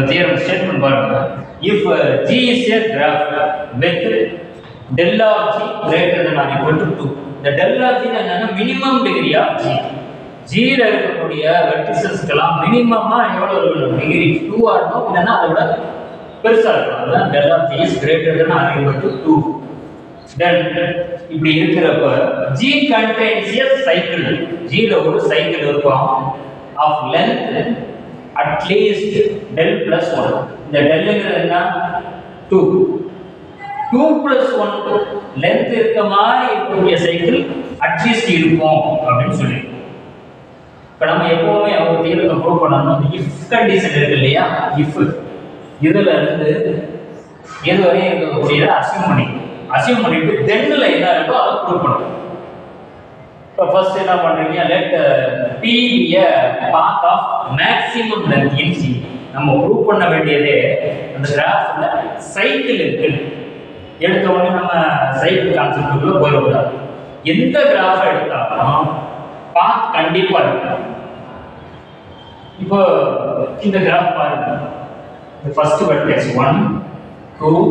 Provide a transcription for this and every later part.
theorem statement பாருங்க. If G is a graph with del of G greater than or equal to 2. The del of G என்னன்னா minimum degree of G. G ல இருக்கக்கூடிய வெர்டிசஸ்க்கெல்லாம் மினிமமா எவ்வளவு இருக்கணும்? Degree 2 ஆ இருக்கணும். இல்லனா அதை விட பெருசா இருக்கணும். அதான் del of G is greater than or equal to 2. Then இப்படி இருக்கிறப்ப G contains a cycle. G ல ஒரு சைக்கிள் இருக்கும் of length at least del plus 1. இந்த delங்கிறது என்ன? 2. 2 plus 1 length இருக்க மாதிரி இருக்கக்கூடிய சைக்கிள் அட்லீஸ்ட் இருக்கும் அப்படின்னு சொல்லி. இப்போ நம்ம எப்பவுமே ஒரு தியரத்தை ப்ரூவ் பண்ணணும். if கண்டிஷன் இருக்கு இல்லையா? if இதுல இருந்து எது வரையும் இருக்கக்கூடியதை அசியூம் பண்ணிட்டு தென்ல என்ன இருக்கோ அதை ப்ரூவ் பண்ணணும். இப்போ ஃபர்ஸ்ட் என்ன பண்றீங்க? Let P be a path of maximum length in C. நம்ம ப்ரூவ் பண்ண வேண்டியதே அந்த கிராஃப்ல சைக்கிள் இருக்கு. எடுத்த உடனே நம்ம சைக்கிள் கான்செப்டுக்குள்ள போயிடக்கூடாது. எந்த கிராஃப் எடுத்தாலும் பாத் கண்டிப்பா இருக்கு. இப்போ இந்த கிராஃப் பாருங்க. இந்த ஃபர்ஸ்ட் வெர்டெக்ஸ் 1 2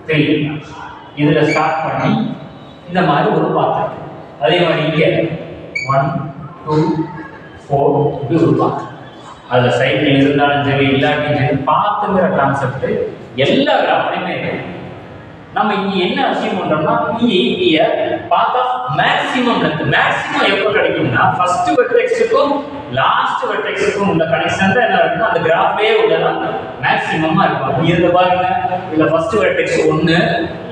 3 இதுல ஸ்டார்ட் பண்ணி இந்த மாதிரி ஒரு பாத் இருக்கு. அதே மாதிரி இங்க 1 2 4 இப்படி ஒரு பாத். அதுல சைக்கிள் இருந்தாலும் சரி இல்லாட்டியும் சரி பாத்துங்கிற கான்செப்ட் எல்லா கிராஃப்லயுமே இருக்கு. நம்ம இங்க என்ன அசியூம் பண்றோம்னா P path of maximum length. Maximum எப்போ கிடைக்கும்னா ஃபர்ஸ்ட் வெர்டெக்ஸுக்கும் லாஸ்ட் வெர்டெக்ஸுக்கும் உள்ள கனெக்ஷன் தான் என்ன இருக்குன்னா அந்த கிராஃப்லயே உள்ளதான் மேக்ஸிமமா இருக்கும். இதுல பாருங்க, இதுல ஃபர்ஸ்ட் வெர்டெக்ஸ் 1,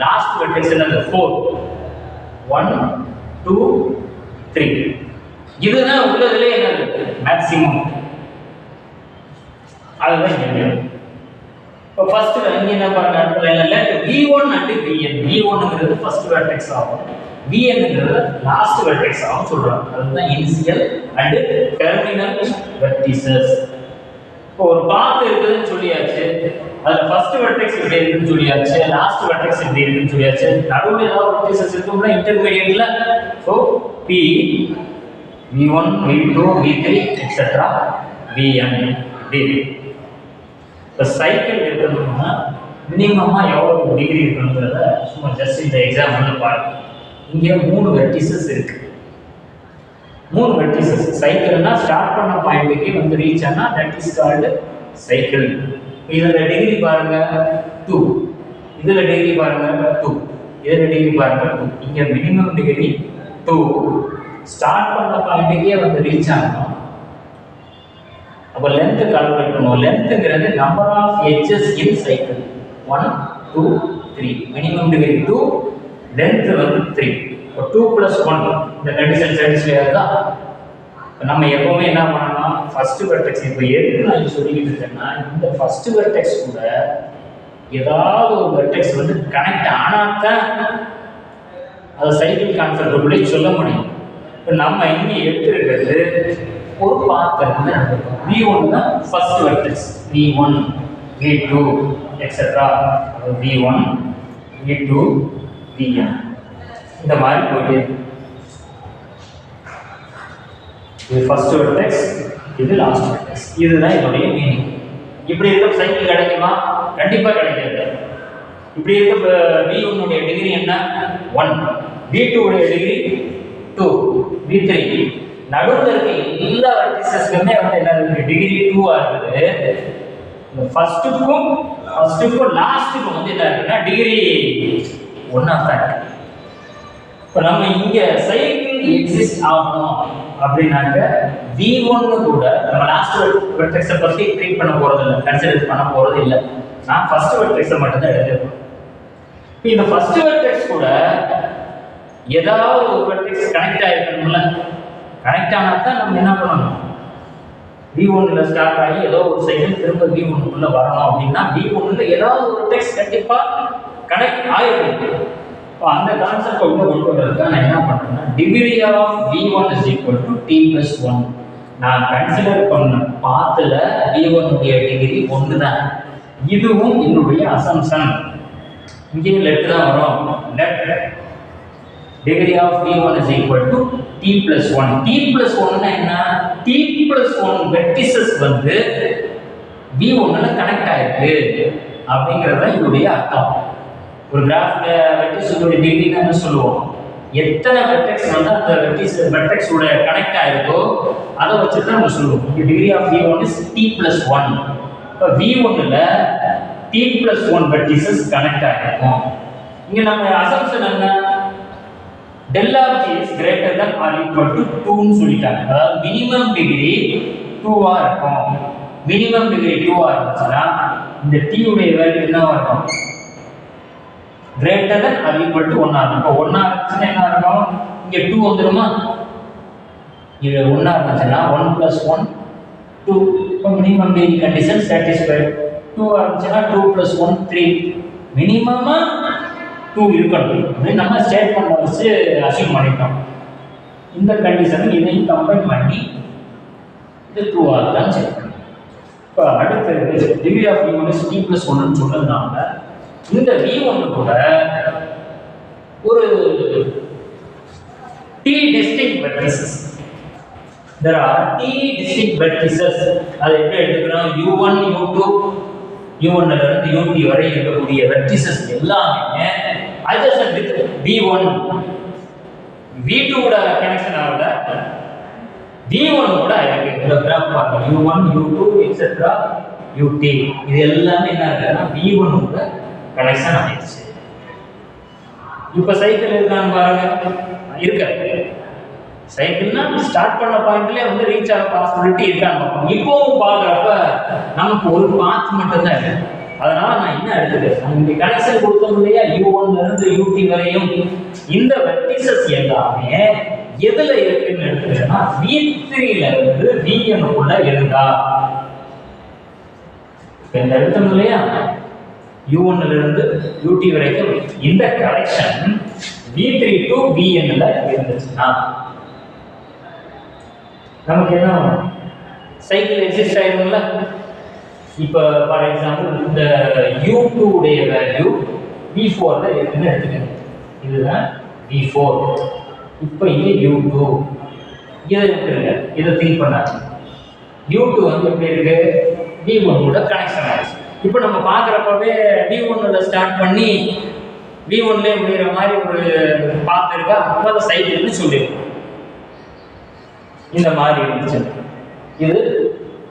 லாஸ்ட் வெர்டெக்ஸ் என்னது 4. 1 2 3 இதுதான் உள்ளதுல என்னது மேக்ஸிமம். அதுதான் இங்க. இப்போ ஃபர்ஸ்ட் இங்க என்ன பாருங்க, அடுத்த லைன்ல லெட் V1 and Vn. V1ங்கிறது ஃபர்ஸ்ட் வெர்டெக்ஸ் ஆகும், Vnங்கிறது லாஸ்ட் வெர்டெக்ஸ் ஆகும் சொல்றாங்க. அதுதான் இனிஷியல் அண்ட் டெர்மினல் வெர்டிசஸ். இப்போ ஒரு பாத் இருக்குதுன்னு சொல்லியாச்சு, அதுல ஃபர்ஸ்ட் வெர்டெக்ஸ் இப்படி இருக்குன்னு சொல்லியாச்சு, லாஸ்ட் வெர்டெக்ஸ் இப்படி இருக்குன்னு சொல்லியாச்சு, நடுவுல ஏதாவது வெர்டிசஸ் இருக்கும்ல இன்டர்மீடியேட்ல. So P V1 V2 V3 etcetera Vn dv. இப்போ சைக்கிள் இருக்கணும்னா மினிமமா எவ்வளவு டிகிரி இருக்கணுங்கிறத சும்மா ஜஸ்ட் இந்த எக்ஸாம்பிள் பாருங்க. இங்கே 3 வெர்டிசஸ் இருக்கு. 3 வெர்டிசஸ் சைக்கிள்னா ஸ்டார்ட் பண்ண பாயிண்ட்டுக்கு வந்து ரீச் ஆனா தட் இஸ் கால்டு சைக்கிள். இதுல டிகிரி பாருங்க 2, இதுல டிகிரி பாருங்க 2, இதுல டிகிரி பாருங்க 2. இங்க மினிமம் டிகிரி 2. ஸ்டார்ட் பண்ண பாயிண்ட்டுக்கே வந்து ரீச் ஆகணும். அப்போ லென்த் கால்குலேட் பண்ணுவோம். லென்த்ங்கிறது number of edges in cycle. 1 2 3 minimum degree 2, length வந்து 3. இப்போ 2 + 1 இந்த கண்டிஷன் சாட்டிஸ்ஃபை ஆகுதா? நம்ம எப்பவுமே என்ன பண்ணணும், ஃபர்ஸ்ட் வெர்டெக்ஸ் இப்போ எதுக்கு நான் சொல்லிக்கிட்டு இருக்கேன்னா இந்த ஃபர்ஸ்ட் வெர்டெக்ஸ் கூட ஏதாவது ஒரு வெர்டெக்ஸ் வந்து கனெக்ட் ஆனாதான் அதை சைக்கிள் கான்செப்டுக்குள்ளே சொல்ல முடியும். இப்போ நம்ம இங்கே எடுத்துருக்கிறது ஒரு பாத் இருக்கு. V1 தான் first vertex, V1 V2 etcetera V1 V2 Vn இந்த மாதிரி போயிட்டு இது ஃபர்ஸ்ட் வெர்டெக்ஸ், இது லாஸ்ட் வெர்டெக்ஸ். இதுதான் இதோடைய மீனிங். இப்படி இருக்க சைக்கிள் கிடைக்குமா? கண்டிப்பா கிடைக்காது. இப்படி இருக்க V1 உடைய டிகிரி என்ன? 1, V2 உடைய டிகிரி 2, V3 நடுவுல இருக்க எல்லா வெர்டிசஸ்க்குமே வந்து என்ன இருக்கு? டிகிரி 2 ஆ இருக்குது. இந்த ஃபர்ஸ்ட்டுக்கும் லாஸ்ட்டுக்கும் வந்து என்ன இருக்குன்னா டிகிரி 1 ஆ தான் இருக்கு. இப்போ நம்ம இங்க சைக்கிள் எக்ஸிஸ்ட் ஆகணும் அப்படின்னாக்க V1 கூட நம்ம லாஸ்ட் வெர்டெக்ஸை பத்தி ட்ரீட் பண்ண போறது இல்லை, கன்சிடர் பண்ண போறது இல்லை. நான் ஃபர்ஸ்ட் வெர்டெக்ஸை மட்டும் தான் எடுத்துக்கிறேன். இந்த ஃபர்ஸ்ட் வெர்டெக்ஸ் கூட ஏதாவது ஒரு வெர்டெக்ஸ் கனெக்ட் ஆயிருக்கணும்ல. கனெக்ட் ஆனால் தான் நம்ம என்ன பண்ணணும், V1ல ஸ்டார்ட் ஆகி ஏதோ ஒரு சைக்கிள் திரும்ப V1க்குள்ள வரணும் அப்படின்னா V1ல ஏதாவது ஒரு டெக்ஸ்ட் கண்டிப்பா கனெக்ட் ஆயிருக்கும். இப்போ அந்த கான்செப்டை உள்ள கொண்டு வரதுக்கு நான் என்ன பண்றேன்னா டிகிரி ஆஃப் V1 = T + 1. நான் கன்சிடர் பண்ண பாத்துல V1 உடைய டிகிரி 1 தான். இதுவும் என்னுடைய அசம்ப்ஷன். இங்கே லெட் தான் வரும். Let degree of V1 = T + 1. T + 1 னா என்ன? T + 1 வெர்டிசஸ் வந்து V1ல கனெக்ட் ஆயிருக்கு அப்படிங்கிறது இதோடைய அர்த்தம். ஒரு கிராஃப்ல வெர்டிஸோட டிகிரினா என்ன சொல்லுவோம்? எத்தனை வெர்டெக்ஸ் வந்து அந்த வெர்டெக்ஸ் ஓட கனெக்ட் ஆயிருக்கோ அதை வச்சு தான் நம்ம சொல்லுவோம். இந்த degree of V1 is t+1. இப்போ V1ல t+1 வெர்டிசஸ் கனெக்ட் ஆயிருக்கும். இங்க நம்ம அசம்ப்ஷன் என்ன? del of g is greater than or equal to 2 ன்னு சொல்லிட்டாங்க. அதாவது மினிமம் டிகிரி 2 ஆ இருக்கும். மினிமம் டிகிரி 2 ஆ இருந்துச்சுன்னா இந்த t உடைய வேல்யூ என்னவா இருக்கும்? greater than or equal to 1 ஆ இருக்கும். இப்போ 1 ஆ இருந்துச்சுன்னா என்ன இருக்கும்? இங்க 2 வந்துருமா? இது 1 ஆ இருந்துச்சுன்னா 1 + 1 2. இப்போ மினிமம் டிகிரி கண்டிஷன் satisfied. 2 ஆ இருந்துச்சுன்னா 2 + 1 3. மினிமமா 2 இருக்கணும் அப்படின்னு நம்ம ஸ்டேட்மெண்ட் வச்சு அசியூம் பண்ணிட்டோம். இந்த கண்டிஷனை இதையும் கம்பைன் பண்ணி இது ட்ரூ ஆகுதான்னு செக் பண்ணி இப்போ அடுத்து degree of V1 is t+1 சொன்னதுனால இந்த V1 கூட ஒரு t distinct vertices. There are t distinct vertices. அதை எப்படி எடுத்துக்கிறோம்? U1 U2 U1 ல இருந்து U3 வரை இருக்கக்கூடிய வெர்டிசஸ் எல்லாமே adjacent with V1. V2 கூட கனெக்ஷன் ஆகல, V1 கூட இருக்கு. இந்த கிராஃப் பாருங்க, U1 U2 etc. UT இது எல்லாமே என்ன இருக்குன்னா V1 கூட கனெக்ஷன் ஆயிடுச்சு. இப்போ சைக்கிள் இருக்கான்னு பாருங்க, இருக்கு. சைக்கிள்னா ஸ்டார்ட் பண்ண பாயிண்ட்லயே வந்து ரீச் ஆக பாசிபிலிட்டி இருக்கான்னு பார்ப்போம். இப்போவும் பார்க்குறப்ப நமக்கு ஒரு பாத் மட்டும் தான் இருக்கு. அதனால நான் என்ன எடுத்துக்கிறேன், இந்த கனெக்ஷன் கொடுத்தோம் இல்லையா U1 ல இருந்து UT வரையும், இந்த வெர்டிசஸ் எல்லாமே எதுல இருக்குன்னு எடுத்துக்கிறேன்னா V3 ல இருந்து Vn குள்ள இருந்தா. இந்த எடுத்தோம் இல்லையா U1 ல இருந்து UT வரைக்கும் இந்த கனெக்ஷன் V3 to Vn ல இருந்துச்சுன்னா நமக்கு என்ன சைக்கிள் எக்ஸிஸ்ட் ஆயிரும்ல. இப்போ ஃபார் எக்ஸாம்பிள் இந்த U2 உடைய வேல்யூ V4 ல இருக்குன்னு எடுத்துக்கங்க. இதுதான் V4. இப்போ இது U2. இதை இருக்குங்க, இதை திங்க் பண்ணாங்க. U2 வந்து எப்படி இருக்கு? V1 கூட கனெக்ஷன் ஆயிடுச்சு. இப்போ நம்ம பார்க்குறப்பவே V1 ல ஸ்டார்ட் பண்ணி V1 ல முடிகிற மாதிரி ஒரு பாத்து இருக்கா, அப்போ அதை சைக்கிள்னு சொல்லியிருக்கோம். இந்த மாதிரி இருந்துச்சு. இது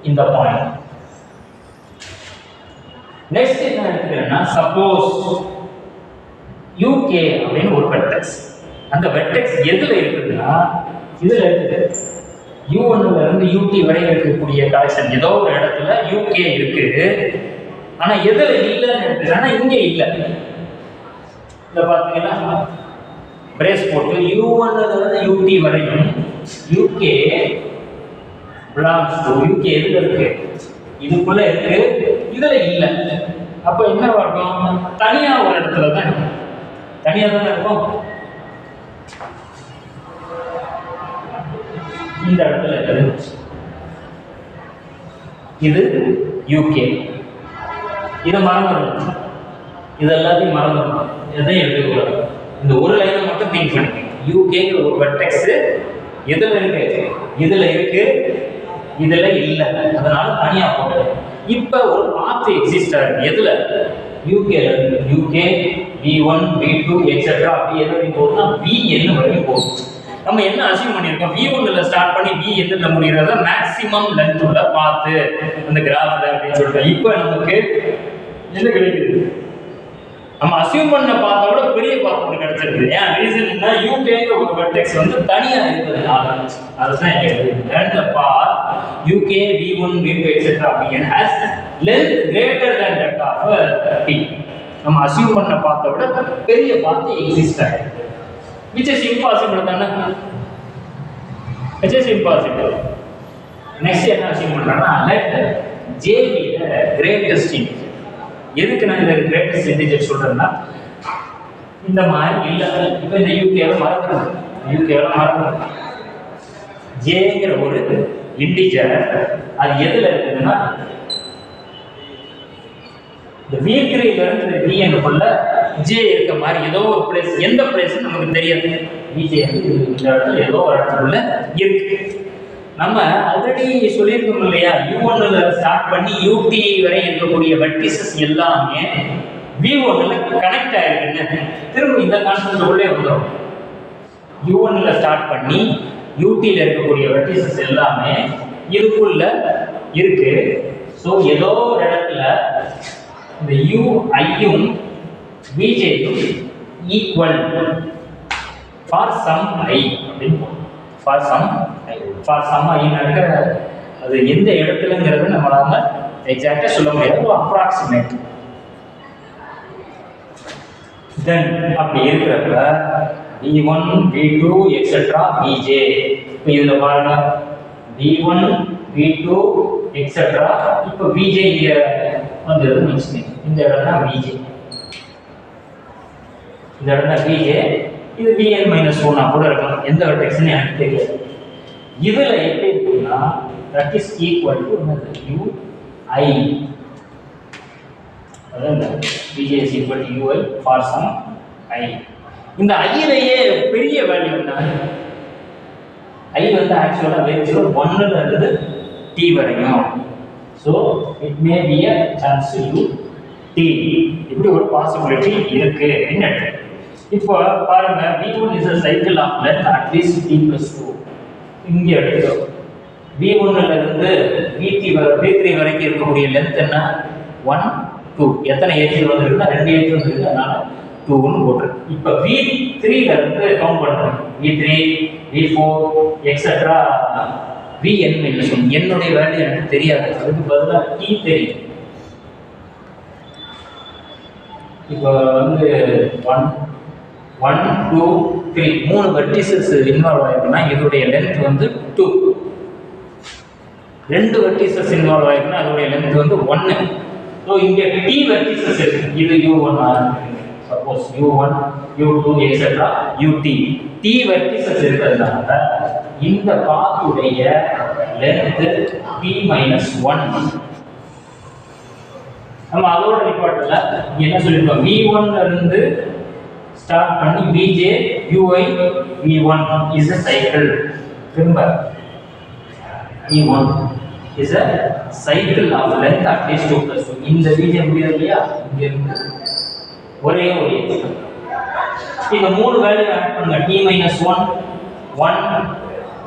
இந்த பாயிண்ட். நெக்ஸ்ட் என்ன எடுத்துக்கிறேன்னா சப்போஸ் UK அப்படின்னு ஒரு வெர்டெக்ஸ், அந்த வெர்டெக்ஸ் எதுல இருக்குதுன்னா இதுல இருக்குது. U1 ல இருந்து UT வரை இருக்கக்கூடிய கனெக்ஷன் ஏதோ ஒரு இடத்துல UK இருக்கு. ஆனா எதுல இல்லைன்னு எடுத்துக்கிறேன்னா இங்க இல்லை. இதை பார்த்தீங்கன்னா பிரேஸ் போட்டு U1 ல இருந்து UT வரையும் UK belongs to UK எதுல இருக்கு? இதுக்குள்ள இருக்கு, இதுல இல்ல. அப்ப என்ன வரும்? தனியா ஒரு இடத்துல தான் இருக்கும். தனியா தான் இருக்கும். இந்த இடத்துல இருக்கு. இது UK. இதை மறந்துடணும். இது எல்லாத்தையும் மறந்துடணும். எதையும் எடுத்துக்கூடாது. இந்த ஒரு லைனை மட்டும் திங்க் பண்ணிக்கணும். UK ஒரு வெர்டெக்ஸ் எதுல இருக்கு? இதுல இருக்கு, இதுல இல்ல. அதனால தனியா போட்டு இப்ப ஒரு பாத் எக்ஸிஸ்ட் ஆகுது. எதுல? UK ல இருந்து UK V1 V2 etc. அப்படி எது போகுதுன்னா Vn வரைக்கும் போகுது. நம்ம என்ன அசியூம் பண்ணியிருக்கோம்? V1 ல ஸ்டார்ட் பண்ணி Vn ல முடிகிறத மேக்ஸிமம் லென்த் உள்ள பாத்து அந்த கிராஃப்ல அப்படின்னு சொல்லிட்டு இப்போ நமக்கு என்ன கிடைக்குது? நம்ம அசியூம் பண்ண பாத்தை விட பெரிய பாத் ஒன்று கிடைச்சிருக்கு. ஏன் ரீசன் என்ன? UK ஒரு வெர்டெக்ஸ் வந்து தனியா இருக்கிறதுனால. அதுதான் the path UK V1 V2 etc. Vn has length greater than that of T. நம்ம அசியூம் பண்ண பாத்தை விட பெரிய பாத் எக்ஸிஸ்ட் ஆயிருக்கு. which is impossible தானே? which is impossible. நெக்ஸ்ட் என்ன அசியூம் பண்றாங்கன்னா let J be the greatest integer. எதுக்கு நான் இந்த கிரேட்டஸ்ட் இன்டிஜர் சொல்றேன்னா இந்த மாதிரி இல்ல. இப்போ இந்த UK மறந்துடும். Jங்கிற ஒரு இன்டிஜர் அது எதுல இருக்குதுன்னா இந்த V3 ல இருந்து Vn குள்ள J இருக்க மாதிரி ஏதோ ஒரு பிளேஸ், எந்த பிளேஸ் நமக்கு தெரியாது. Vj இந்த இடத்துல ஏதோ ஒரு இடத்துல இருக்கு. நம்ம ஆல்ரெடி சொல்லியிருக்கோம் இல்லையா, U1ல ஸ்டார்ட் பண்ணி UT வரை இருக்கக்கூடிய வெர்டிசஸ் எல்லாமே V1ல கனெக்ட் ஆயிருக்குன்னு திரும்ப இந்த கான்செப்ட் உள்ளே வந்துடும். U1ல ஸ்டார்ட் பண்ணி UTல இருக்கக்கூடிய வெர்டிசஸ் எல்லாமே இதுக்குள்ள இருக்கு. ஸோ ஏதோ ஒரு இடத்துல இந்த UIயும் VJயும் ஈக்குவல் ஃபார் சம் I அப்படின்னு ஃபார் சம் I நடக்கிற அது எந்த இடத்துலங்கிறது நம்மளால எக்ஸாக்டா சொல்ல முடியாது, அப்ராக்சிமேட். தென் அப்படி இருக்கிறப்ப V1 V2 எக்ஸெட்ரா VJ. இப்போ இதில் பாருங்க V1 V2 எக்ஸெட்ரா. இப்போ VJ இங்கே வந்துடுது. நெக்ஸ்ட் இந்த இடம் தான் VJ, இந்த இடம் தான் VJ. இது Vn-1 கூட இருக்கலாம், எந்த வெர்டெக்ஸ்னு எனக்கு தெரியாது. இதில் எப்படி இருக்குன்னா that is equal to UI. அதாவது VJ is equal to UI for some I. இந்த ஐயிலேயே பெரிய வேல்யூ என்ன? I வந்து ஆக்சுவலாக வேல்யூ 1ல இருந்து T வரையும். So it may be a chance UT. இப்படி ஒரு பாசிபிலிட்டி இருக்கு. என்ன இப்போ பாருங்க, V1 is a cycle of length at least T+2. இங்க எடுத்தோம் V1ல இருந்து V3 வரைக்கும் இருக்கக்கூடிய லென்த் என்ன? 1 2. எத்தனை ஏஜ் வந்துருக்குன்னா 2 ஏஜ் வந்துருக்கு, அதனால 2ன்னு போட்டுருக்கு. இப்போ V3ல இருந்து கவுண்ட் பண்றோம். V3 V4 etcetera Vn-1. என்னுடைய வேல்யூ எனக்கு தெரியாது, அதுக்கு பதிலாக T தெரியும். இப்போ வந்து 1 2 3 3 வெர்டிசஸ் இன்வால்வ் ஆயிருக்குன்னா இதோடைய லென்த் வந்து 2. 2 வெர்டிசஸ் இன்வால்வ் ஆயிருக்குன்னா அதோடைய லென்த் வந்து 1. ஸோ இங்கே T வெர்டிசஸ் இருக்கு. இது U1 suppose U1 U2 etcetera UT. T vertices இருக்கிறதுனால இந்த பாத்துடைய லென்த் P-1. நம்ம அதோட ரிப்போர்ட்ல என்ன சொல்லிருக்கோம்? V1ல இருந்து ஸ்டார்ட் பண்ணி VJ UI V1 is a cycle. Remember, V1 is a cycle of length at least 2+2. இந்த VJ முடியாது இல்லையா, இங்க இருந்து ஒரே ஒரு இந்த 3 வேல்யூ ஆட் பண்ணுங்க. T-1 1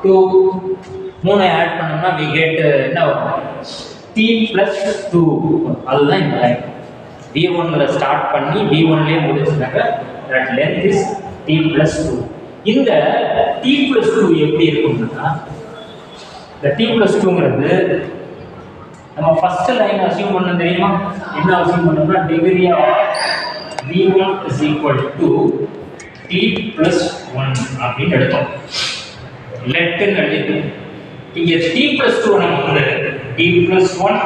2 3 ஆட் பண்ணோம்னா we get என்ன வரும்? T+2. அதுதான் இந்த லைன். V1ல ஸ்டார்ட் பண்ணி V1லயே முடிச்சுனாக்க that length is T+2. இந்த T+2 எப்படி இருக்கும்னா, இந்த T+2ங்கிறது நம்ம ஃபர்ஸ்ட் லைன் அஸ்யூம் பண்ண தெரியுமா? என்ன அஸ்யூம் பண்ணோம்னா degree of V1 is equal to T+1 அப்படின்னு எடுத்தோம். லெட்னு எழுதி இங்க T+2 நமக்கு வந்து T+1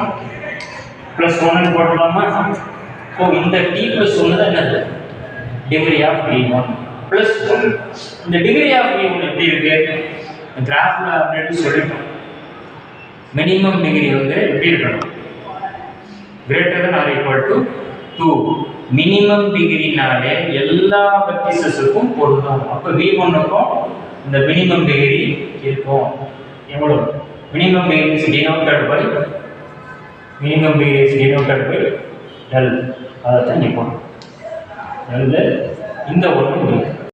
+1 போடலாமா? ஸோ இந்த T+1 தான் என்னது? Degree of V1 +1. இந்த டிகிரி ஆஃப் V1 எப்படி இருக்கு? கிராஃப்ல ஆல்ரெடி சொல்லிட்டோம். மினிமம் டிகிரி வந்து எப்படி இருக்கணும்? greater than or equal to 2. Minimum டிகிரினாலே எல்லா வெர்டிசஸுக்கும் பொருந்தும். அப்போ V1க்கும் இந்த மினிமம் டிகிரி இருக்கும். எவ்வளவு? Minimum degree is denoted by L. அதை தான் இப்போ L இந்த ஒன்று